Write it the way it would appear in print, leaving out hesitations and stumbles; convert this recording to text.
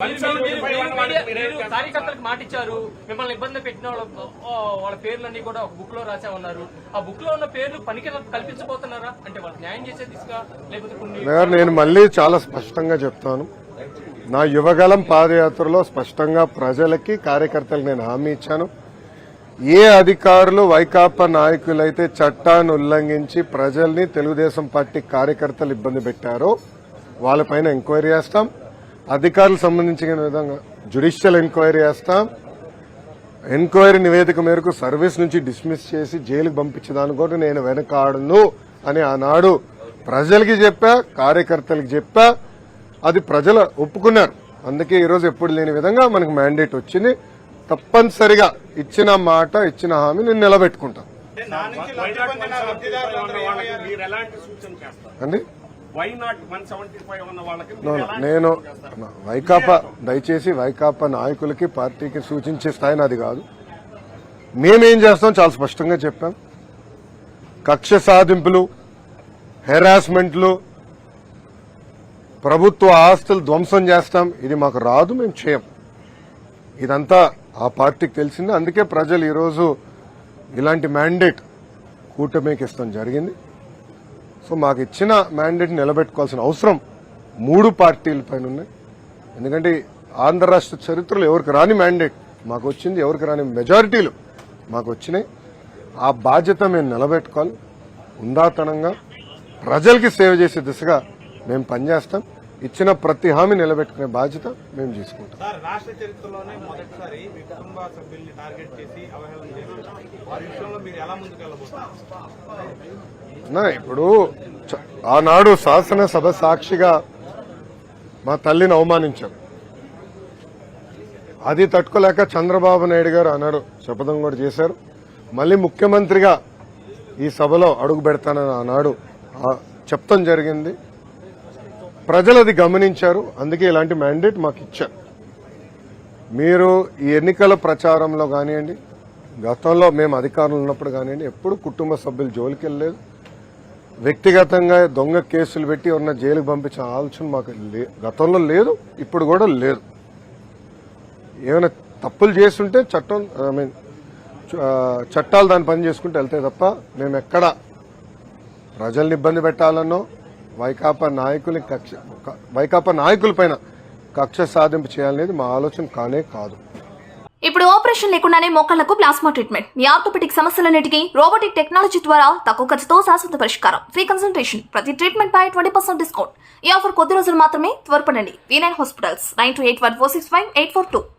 కార్యకర్తలకు మాట ఇచ్చారు, మిమ్మల్ని ఇబ్బంది పెట్టిన వాళ్ళ పేర్లన్నీ కూడా ఒక బుక్ లో రాసామన్నారు. ఆ బుక్ లో ఉన్న పేర్లు పనికి కల్పించబోతున్నారా? అంటే వాళ్ళకి న్యాయం చేసే దిశగా లేకపోతే నేను మళ్ళీ చాలా స్పష్టంగా చెప్తాను. నా యువగలం పాదయాత్రలో స్పష్టంగా ప్రజలకి కార్యకర్తలకు నేను హామీ ఇచ్చాను. ఏ అధికారులు వైకాపా నాయకులైతే చట్టాన్ని ఉల్లంఘించి ప్రజల్ని తెలుగుదేశం పార్టీ కార్యకర్తలు ఇబ్బంది పెట్టారో వాళ్ళపైన ఎంక్వైరీ చేస్తాం. అధికారులకు సంబంధించిన విధంగా జ్యుడిషియల్ ఎంక్వైరీ చేస్తాం. ఎంక్వైరీ నివేదిక మేరకు సర్వీస్ నుంచి డిస్మిస్ చేసి జైలుకు పంపించేదానికి కూడా నేను వెనకాడను అని ఆనాడు ప్రజలకి చెప్పా, కార్యకర్తలకు చెప్పా. అది ప్రజలు ఒప్పుకున్నారు. అందుకే ఈరోజు ఎప్పుడు లేని విధంగా మనకు మ్యాండేట్ వచ్చింది. తప్పనిసరిగా ఇచ్చిన మాట, ఇచ్చిన హామీ నేను నిలబెట్టుకుంటాను అండి. నేను వైకాపా దయచేసి వైకాపా నాయకులకి పార్టీకి సూచించే స్థాయి నాది కాదు. మేమేం చేస్తాం చాలా స్పష్టంగా చెప్పాం. కక్ష సాధింపులు, హెరాస్మెంట్లు, ప్రభుత్వ ఆస్తులు ధ్వంసం చేస్తాం, ఇది మాకు రాదు, మేము చేయం. ఇదంతా ఆ పార్టీకి తెలిసింది. అందుకే ప్రజలు ఈరోజు ఇలాంటి మ్యాండేట్ కూటమికి ఇస్తాం జరిగింది. సో మాకు ఇచ్చిన మ్యాండేట్ నిలబెట్టుకోవాల్సిన అవసరం 3 పార్టీల పైన ఉన్నాయి. ఎందుకంటే ఆంధ్ర రాష్ట్ర చరిత్రలో ఎవరికి రాని మ్యాండేట్ మాకు వచ్చింది, ఎవరికి రాని మెజారిటీలు మాకు వచ్చినాయి. ఆ బాధ్యత మేము నిలబెట్టుకోవాలి. ఉందాతనంగా ప్రజలకి సేవ చేసే దిశగా మేము పనిచేస్తాం. ఇచ్చిన ప్రతి హామీ నిలబెట్టుకునే బాధ్యత మేము తీసుకుంటాం. రాష్ట్ర చరిత్రలోనే మొదటిసారి మీ కుటుంబ సభ్యుల్ని టార్గెట్ చేసి అవహేళన చేశారు. వారి విషయంలో మీరు ఎలా ముందుకెళ్లబోతున్నారు? ఇప్పుడు ఆనాడు శాసనసభ సాక్షిగా మా తల్లిని అవమానించారు. అది తట్టుకోలేక చంద్రబాబు నాయుడు గారు ఆనాడు శపథం కూడా చేశారు. మళ్ళీ ముఖ్యమంత్రిగా ఈ సభలో అడుగు పెడతానని ఆనాడు చెప్తాం జరిగింది. ప్రజలు అది గమనించారు. అందుకే ఇలాంటి మ్యాండేట్ మాకు ఇచ్చారు. మీరు ఈ ఎన్నికల ప్రచారంలో కానివ్వండి, గతంలో మేము అధికారంలో ఉన్నప్పుడు కానివ్వండి, ఎప్పుడు కుటుంబ సభ్యులు జోలికి వెళ్ళలేదు. వ్యక్తిగతంగా దొంగ కేసులు పెట్టి ఉన్న జైలుకు పంపించిన ఆలోచన మాకు గతంలో లేదు, ఇప్పుడు కూడా లేదు. ఏమైనా తప్పులు చేస్తుంటే చట్టాలు దాని పని చేసుకుంటూ వెళ్తాయి తప్ప మేము ఎక్కడ ప్రజల్ని ఇబ్బంది పెట్టాలనో వైకాపా నాయకులపైన కక్ష సాధింపు చేయాలనేది మా ఆలోచన కానే కాదు. ఇప్పుడు ఆపరేషన్ లేకుండానే మోకాళ్లకు ప్లాస్మా ట్రీట్మెంట్, మీ ఆర్థోపెటిక్ సమస్యలన్నిటికీ రోబోటిక్ టెక్నాలజీ ద్వారా తక్కువ ఖర్చుతో శాశ్వత పరిష్కారం, ఫ్రీ కన్సల్టేషన్, ప్రతి ట్రీట్మెంట్ పై 20% డిస్కౌంట్. ఈ ఆఫర్ కొద్ది రోజులు మాత్రమే. త్వరపడండి. V9 hospitals 9281465842.